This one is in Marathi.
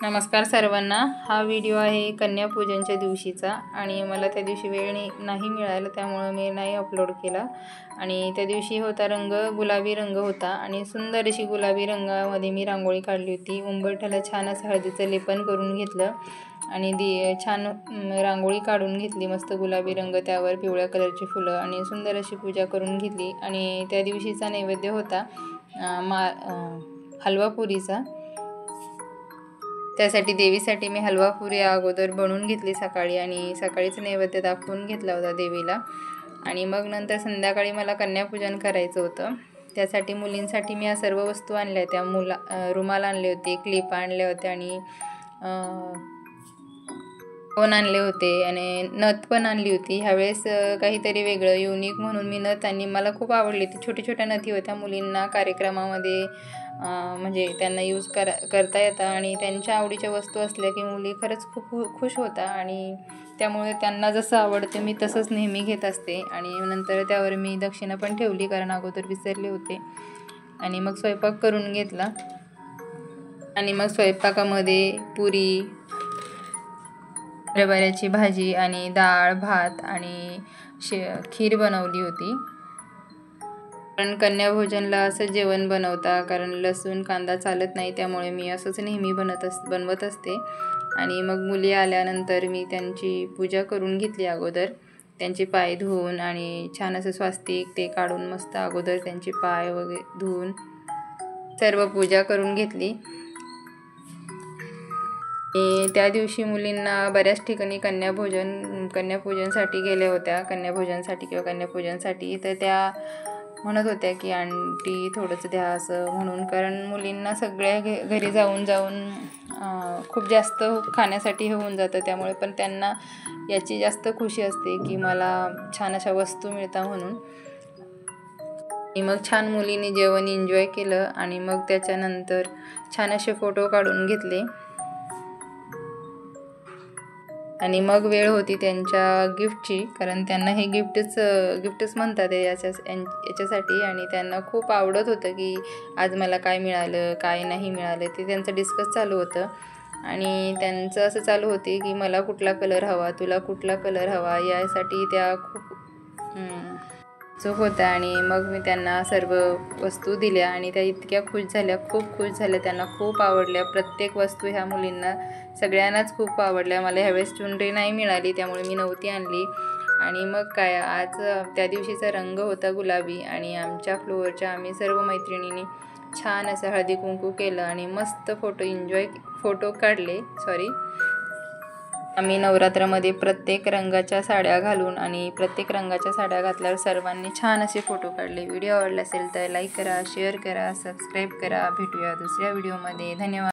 नमस्कार सर्वांना। हा व्हिडिओ आहे कन्यापूजनच्या दिवशीचा आणि मला त्या दिवशी वेळ नाही मिळाला, त्यामुळे मी नाही अपलोड केला। आणि त्या दिवशी होता रंग गुलाबी रंग होता आणि सुंदर अशी गुलाबी रंगामध्ये मी रांगोळी काढली होती। उंबरठ्याला छान असं हळदीचं लेपन करून घेतलं आणि छान रांगोळी काढून घेतली, मस्त गुलाबी रंग, त्यावर पिवळ्या कलरची फुलं आणि सुंदर अशी पूजा करून घेतली। आणि त्या दिवशीचा नैवेद्य होता हलवा पुरीचा। त्यासाठी देवीसाठी मी हलवा पुरी अगोदर बनवून घेतली सकाळी आणि सकाळीच नैवेद्य दाखवून घेतला होता देवीला। आणि मग नंतर संध्याकाळी मला कन्यापूजन करायचं होतं। त्यासाठी मुलींसाठी मी या सर्व वस्तू आणल्या होत्या। रुमाल आणले होते, क्लिप आणले होते आणि फोन आणले होते आणि नथ पण आणली होती। ह्यावेळेस काहीतरी वेगळं युनिक म्हणून मी नथ आणि मला खूप आवडली ती। छोट्या छोट्या नथी होत्या, मुलींना कार्यक्रमामध्ये म्हणजे त्यांना यूज करता येतात आणि त्यांच्या आवडीच्या वस्तू असल्या की मुली खरंच खूप खुश होतात आणि त्यामुळे त्यांना जसं आवडते मी तसंच नेहमी घेत असते। आणि नंतर त्यावर मी दक्षिणा पण ठेवली, कारण अगोदर विसरले होते। आणि मग स्वयंपाक करून घेतला आणि मग स्वयंपाकामध्ये पुरी, हरभऱ्याची भाजी आणि डाळ भात आणि खीर बनवली होती। कारण कन्याभोजनला असं जेवण बनवता, कारण लसूण कांदा चालत नाही, त्यामुळे मी असंच नेहमी बनवत असते। आणि मग मुली आल्यानंतर मी त्यांची पूजा करून घेतली अगोदर, त्यांचे पाय धुवून आणि छान असं स्वास्तिक ते काढून मस्त अगोदर त्यांचे पाय वगैरे धुवून सर्व पूजा करून घेतली। त्या दिवशी मुलींना बऱ्याच ठिकाणी कन्यापूजनसाठी गेल्या होत्या, कन्यापूजनसाठी, तर त्या म्हणत होत्या की आंटी थोडंसं द्या असं म्हणून, कारण मुलींना सगळ्या घरी जाऊन खूप जास्त खाण्यासाठी होऊन जातं, त्यामुळे पण त्यांना याची जास्त खुशी असते की मला छान अशा वस्तू मिळतात म्हणून। आणि मग छान मुलींनी जेवण एन्जॉय केलं आणि मग त्याच्यानंतर छान असे फोटो काढून घेतले। आणि मग वेळ होती त्यांच्या गिफ्टची, कारण त्यांना हे गिफ्टच म्हणतात याच्यासाठी आणि त्यांना खूप आवडत होतं की आज मला काय मिळालं काय नाही मिळालं, ते त्यांचं डिस्कस चालू होतं। आणि त्यांचं असं चालू होते की मला कुठला कलर हवा, तुला कुठला कलर हवा, यासाठी त्या खूप उत्सुक होत्या। आणि मग मी त्यांना सर्व वस्तू दिल्या आणि त्या इतक्या खुश झाल्या, खूप खुश झाल्या, त्यांना खूप आवडल्या प्रत्येक वस्तू। ह्या मुलींना सगळ्यांनाच खूप आवडल्या। मला ह्यावेळेस चुनरी नाही मिळाली, त्यामुळे मी नव्हती आणली। आणि मग काय, आज त्या दिवशीचा रंग होता गुलाबी आणि आमच्या फ्लोअरच्या आम्ही सर्व मैत्रिणींनी छान असं हळदी कुंकू केलं आणि मस्त फोटो काढले। आम्ही नवरात्रामध्ये प्रत्येक रंगाच्या साड्या घालून आणि प्रत्येक रंगाच्या साड्या घातल्यावर सर्वांनी छान असे फोटो काढले। व्हिडिओ आवडला असेल तर लाईक करा, शेअर करा, सबस्क्राईब करा। भेटूया दुसऱ्या व्हिडिओमध्ये। धन्यवाद।